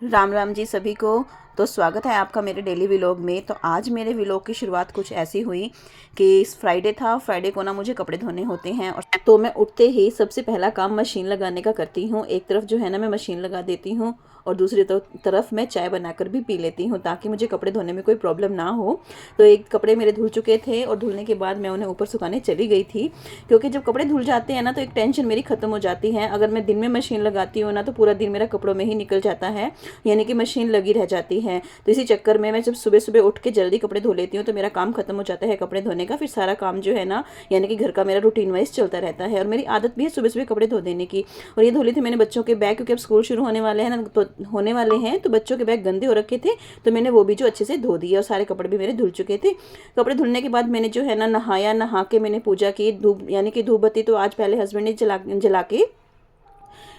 राम राम जी सभी को। तो स्वागत है आपका मेरे डेली व्लॉग में। तो आज मेरे व्लॉग की शुरुआत कुछ ऐसी हुई कि फ्राइडे था। फ्राइडे को ना मुझे कपड़े धोने होते हैं और तो मैं उठते ही सबसे पहला काम मशीन लगाने का करती हूँ। एक तरफ जो है ना मैं मशीन लगा देती हूँ और दूसरी तरफ मैं चाय बनाकर भी पी लेती हूँ ताकि मुझे कपड़े धोने में कोई प्रॉब्लम ना हो। तो एक कपड़े मेरे धुल चुके थे और धुलने के बाद मैं उन्हें ऊपर सुखाने चली गई थी, क्योंकि जब कपड़े धुल जाते हैं ना तो एक टेंशन मेरी ख़त्म हो जाती है। अगर मैं दिन में मशीन लगाती हूँ ना तो पूरा दिन मेरा कपड़ों में ही निकल जाता है, यानी कि मशीन लगी रह जाती है। तो इसी चक्कर में मैं जब सुबह सुबह उठ के जल्दी कपड़े धो लेती हूँ तो मेरा काम खत्म हो जाता है कपड़े धोने का। फिर सारा काम जो है ना यानी कि घर का मेरा रूटीन वाइज चलता रहता है और मेरी आदत भी है सुबह सुबह कपड़े धो देने की। और ये धो ली थी मैंने बच्चों के बैग, क्योंकि अब स्कूल शुरू होने वाले हैं ना, तो होने वाले हैं तो बच्चों के बैग गंदे हो रखे थे तो मैंने वो भी जो अच्छे से धो दिए और सारे कपड़े भी मेरे धुल चुके थे। कपड़े धुलने के बाद मैंने जो है ना नहाया, नहा के मैंने पूजा की। धूप यानी कि धूप बत्ती तो आज पहले हस्बैंड ने जला के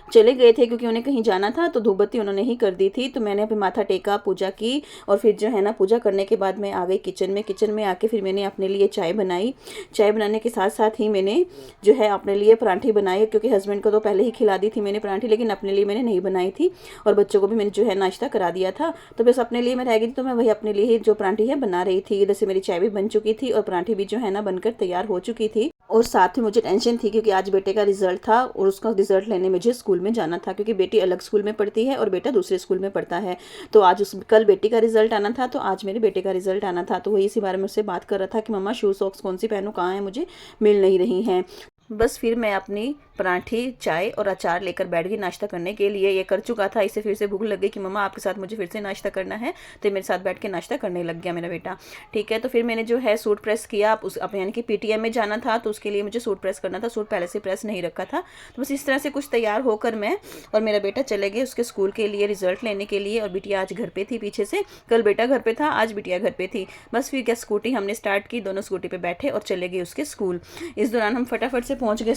चले गए थे, क्योंकि उन्हें कहीं जाना था तो धूप बत्ती उन्होंने ही कर दी थी। तो मैंने अपने माथा टेका, पूजा की और फिर जो है ना पूजा करने के बाद मैं आ गई किचन में। किचन में आके फिर मैंने अपने लिए चाय बनाई। चाय बनाने के साथ साथ ही मैंने जो है अपने लिए पराठे बनाए, क्योंकि हस्बैंड को तो पहले ही खिला दी थी मैंने पराठे, लेकिन अपने लिए मैंने नहीं बनाई थी और बच्चों को भी मैंने जो है नाश्ता करा दिया था। तो बस अपने लिए मैं रह गई थी, तो मैं वही अपने लिए जो पराठे है बना रही थी। इधर से मेरी चाय भी बन चुकी थी और पराठे भी जो है ना बनकर तैयार हो चुकी थी। और साथ में मुझे टेंशन थी क्योंकि आज बेटे का रिजल्ट था और उसका रिजल्ट लेने मुझे स्कूल में जाना था, क्योंकि बेटी अलग स्कूल में पढ़ती है और बेटा दूसरे स्कूल में पढ़ता है। तो आज कल बेटी का रिजल्ट आना था तो आज मेरे बेटे का रिजल्ट आना था। तो वही इसी बारे में उससे बात कर रहा था कि मम्मा शू सॉक्स कौन सी पहनूं, कहाँ है, मुझे मिल नहीं रही हैं। बस फिर मैं अपनी पराठे, चाय और अचार लेकर बैठ गई नाश्ता करने के लिए। ये कर चुका था, इसे फिर से भूख लग गई कि मम्मा आपके साथ मुझे फिर से नाश्ता करना है, तो मेरे साथ बैठ के नाश्ता करने लग गया मेरा बेटा। ठीक है, तो फिर मैंने जो है सूट प्रेस किया। अब यानी कि पीटीएम में जाना था तो उसके लिए मुझे सूट प्रेस करना था। सूट पहले से प्रेस नहीं रखा था। तो बस इस तरह से कुछ तैयार होकर मैं और मेरा बेटा चले गए उसके स्कूल के लिए रिजल्ट लेने के लिए। और बिटिया आज घर पे थी पीछे से। कल बेटा घर पे था, आज बिटिया घर पे थी। बस फिर क्या स्कूटी हमने स्टार्ट की, दोनों स्कूटी पे बैठे और चले गए उसके स्कूल। इस दौरान हम फटाफट से पहुंच गए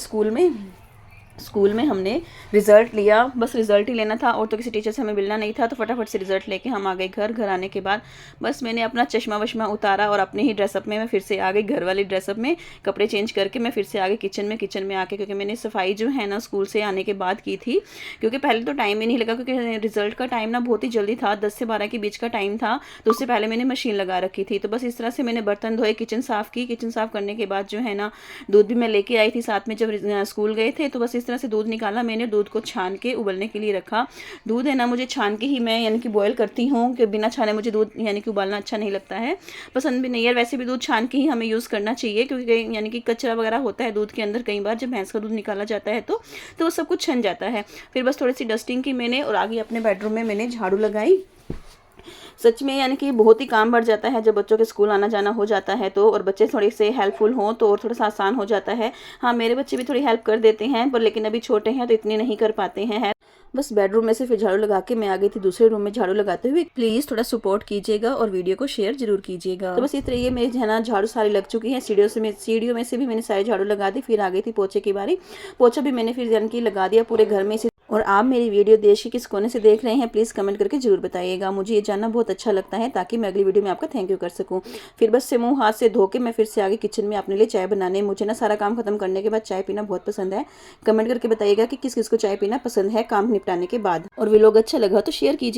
स्कूल में हमने रिज़ल्ट लिया। बस रिज़ल्ट ही लेना था और तो किसी टीचर से हमें मिलना नहीं था। तो फटाफट से रिज़ल्ट लेके हम आ गए घर आने के बाद बस मैंने अपना चश्मा वश्मा उतारा और अपने ही ड्रेसअप में मैं फिर से आ गई, घर वाली ड्रेसअप में कपड़े चेंज करके मैं फिर से आ गई किचन में आके, क्योंकि मैंने सफाई जो है ना स्कूल से आने के बाद की थी। क्योंकि पहले तो टाइम ही नहीं लगा, क्योंकि रिज़ल्ट का टाइम ना बहुत ही जल्दी था, 10 से 12 के बीच का टाइम था। तो उससे पहले मैंने मशीन लगा रखी थी। तो बस इस तरह से मैंने बर्तन धोए, किचन साफ़ की। किचन साफ़ करने के बाद जो है ना दूध भी मैं लेके आई थी साथ में जब स्कूल गए थे। तो बस इस तरह से दूध निकाला मैंने, दूध को छान के उबलने के लिए रखा। दूध है ना मुझे छान के ही मैं यानी कि बॉयल करती हूँ, कि बिना छाने मुझे दूध यानी कि उबालना अच्छा नहीं लगता है, पसंद भी नहीं है। वैसे भी दूध छान के ही हमें यूज़ करना चाहिए, क्योंकि यानी कि कचरा वगैरह होता है दूध के अंदर कई बार जब भैंस का दूध निकाला जाता है तो वो सब कुछ छन जाता है। फिर बस थोड़ी सी डस्टिंग की मैंने और आगे अपने बेडरूम में मैंने झाड़ू लगाई। सच में यानी कि बहुत ही काम बढ़ जाता है जब बच्चों के स्कूल आना जाना हो जाता है तो, और बच्चे थोड़े से हेल्पफुल हों तो और थोड़ा सा आसान हो जाता है। हाँ, मेरे बच्चे भी थोड़ी हेल्प कर देते हैं पर लेकिन अभी छोटे हैं तो इतने नहीं कर पाते हैं। बस बेडरूम में से फिर झाड़ू लगा के मैं आ गई थी दूसरे रूम में झाड़ू लगाते हुए। प्लीज़ थोड़ा सपोर्ट कीजिएगा और वीडियो को शेयर जरूर कीजिएगा। तो बस इस तरीके मेरी है ना झाड़ू सारी लग चुकी है। सीढ़ियों में से भी मैंने सारी झाड़ू लगा दी। फिर आ गई थी पोछे की बारी। पोछा भी मैंने फिर यानी कि लगा दिया पूरे घर में से। और आप मेरी वीडियो देश के किस कोने से देख रहे हैं प्लीज़ कमेंट करके जरूर बताइएगा, मुझे ये जानना बहुत अच्छा लगता है ताकि मैं अगली वीडियो में आपका थैंक यू कर सकूं। फिर बस से मुंह हाथ से धो के मैं फिर से आगे किचन में अपने लिए चाय बनाने। मुझे ना सारा काम खत्म करने के बाद चाय पीना बहुत पसंद है। कमेंट करके बताइएगा कि किस किस को चाय पीना पसंद है काम निपटाने के बाद। और व्लॉग अच्छा लगा तो शेयर कीजिए।